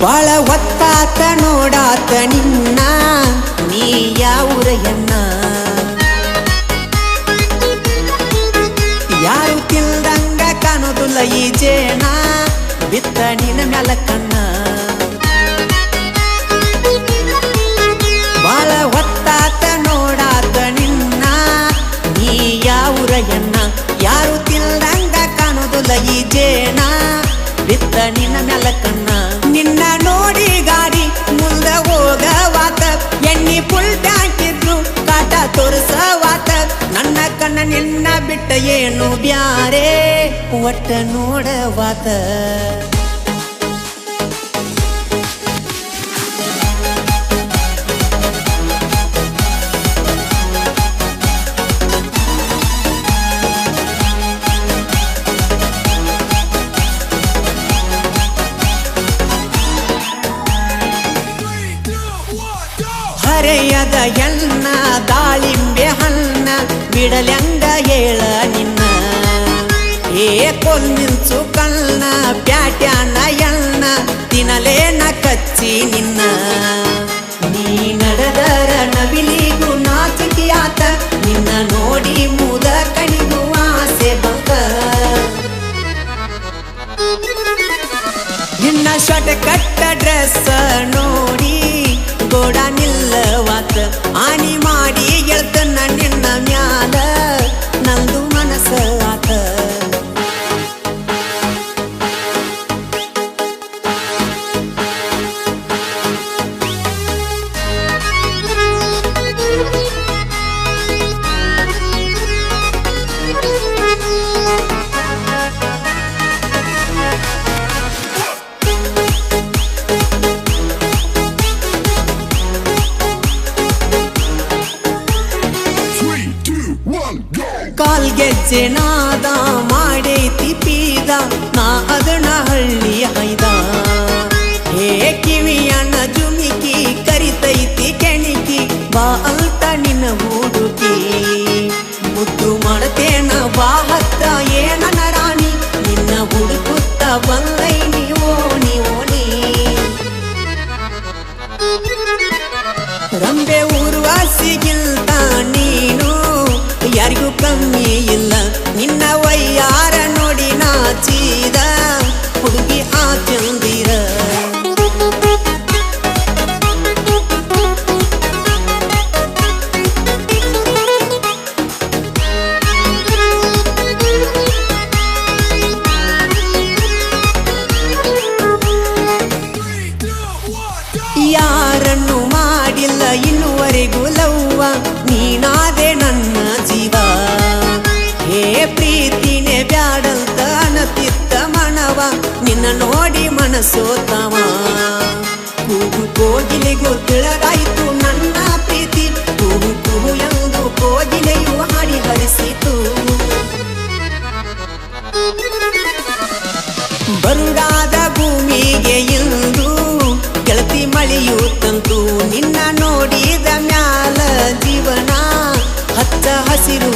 ಬಾಳ ಒತ್ತಾತ ನೋಡಾತ ನಿನ್ನ ನೀ ಯಾವೂರಯ್ಯನ್ನ ಯಾರು ತಿಳ್ದಂಗ ಕಾಣೋದಿಲ್ಲ ಈ ಜೇನ ಬಿತ್ತ ನಿನ್ನ ಮ್ಯಾಲ ಕಣ್ಣ ಬಾಳ ಒತ್ತಾತ ನೋಡಾತ ನಿನ್ನ ನೀ ಯಾವೂರಯ್ಯನ್ನ ಯಾರು ತಿಳ್ದಂಗ ಕಾಣೋದಿಲ್ಲ ಈ ಜೇನ ಬಿತ್ತ ನಿನ್ನ ಮ್ಯಾಲ ಕಣ್ಣ ನಿನ್ನ ನೋಡಿ ಗಾಡಿ ಮುಂದ ಹೋಗವಾತ ಎಣ್ಣಿ ಫುಲ್ ಟ್ಯಾಂಕ್ ಇದ್ರು ಕಾಟ ತೋರಿಸವಾತ ನನ್ನ ಕಣ್ಣ ನಿನ್ನ ಬಿಟ್ಟ ಏನು ಬ್ಯಾರೆ ಒಟ್ಟ ನೋಡವಾತ ಹರೆಯದ ಎನ್ನ ದಾಳಿಂಬೆ ಹಣ್ಣ ಬಿಡಲೆಂಗ ಹೇಳ ನಿನ್ನ ಕೊಲ್ಮಿಂಚು ಕಣ್ಣ ಪ್ಯಾಟ್ಯಾನ ಎಣ್ಣ ತಿನ್ನಲೇನ ಕಚ್ಚಿ ನಿನ್ನ ನೀ ನಡೆದರ ನವಿಲಿಗೂ ನಾಚಿಕೆಯಾತ ನಿನ್ನ ನೋಡಿ ಮುದ ಕಣಿಗೂ ಆಸೆ ಬಂತ ನಿನ್ನ ಶರ್ಟ್ ಕಟ್ಟ ಡ್ರೆಸ್ ನೋಡಿ ಗೋಡ ನಿಲ್ಲವಾತ ಆನಿ ಮಾಡಿ ಗೆಳ್ತನ ನಿನ್ನ ಮ್ಯಾಲ ನಂದು ಮನಸ್ಸ ಆತ ಕಾಲ್ಗೆಜ್ಜೆ ನಾದ ಮಾಡೈತಿ ಪೀದ ನಾ ಅದನ್ನ ಹಳ್ಳಿ ಹೈದ ಕಿವಿಯಣ್ಣ ಜುಮಿಕಿ ಕರಿತೈತಿ ಕೆಣಿಕಿ ಬಾ ಅಲ್ತ ನಿನ್ನ ಹುಡುಕಿ ಮುದ್ದು ಮಾಡತೇನ ಬಾ ಹತ್ತ ಏನನ ರಾಣಿ ನಿನ್ನ ಹುಡುಕುತ್ತ ಬಂದೈ ನೀವೋನಿ ಓನಿ ರಂಬೆ ಊರ್ವಾಸಿಗಿಲ್ತ ನೀನು ಯಾರಿಗೂ ಕಮ್ಮಿ ಇಲ್ಲ ನಿನ್ನ ವಯ್ಯಾರ ನೋಡಿ ನಾಚಿದ ಹುಡುಗಿ ಆ ಚಂದಿರ ಯಾರನ್ನು ಮಾಡಿಲ್ಲ ಇನ್ನುವರೆಗೂ ಲವ್ವ ನೀನಾದೆ ನನ್ನ ಜೀವ ಪ್ರೀತಿನೇ ಬ್ಯಾಡಂತ ಅನತಿತ್ತ ಮನವ ನಿನ್ನ ನೋಡಿ ಮನಸೋತವ ಕೂಗು ಕೋಗಿಲೆಗೂ ತಿಳಗಾಯಿತು ನನ್ನ ಪ್ರೀತಿ ಕೂಗು ಕೂಗು ಎಂದು ಕೋಗಿಲೆಯು ಹಾಡಿ ಹರಿಸಿತು ಬರುಡಾದ ಭೂಮಿಗೆ ಇಂದು ಗೆಳತಿ ಮಳೆಯು ತಂತು ನಿನ್ನ ನೋಡಿದ ಮ್ಯಾಲ ಜೀವನ ಹಚ್ಚ ಹಸಿರು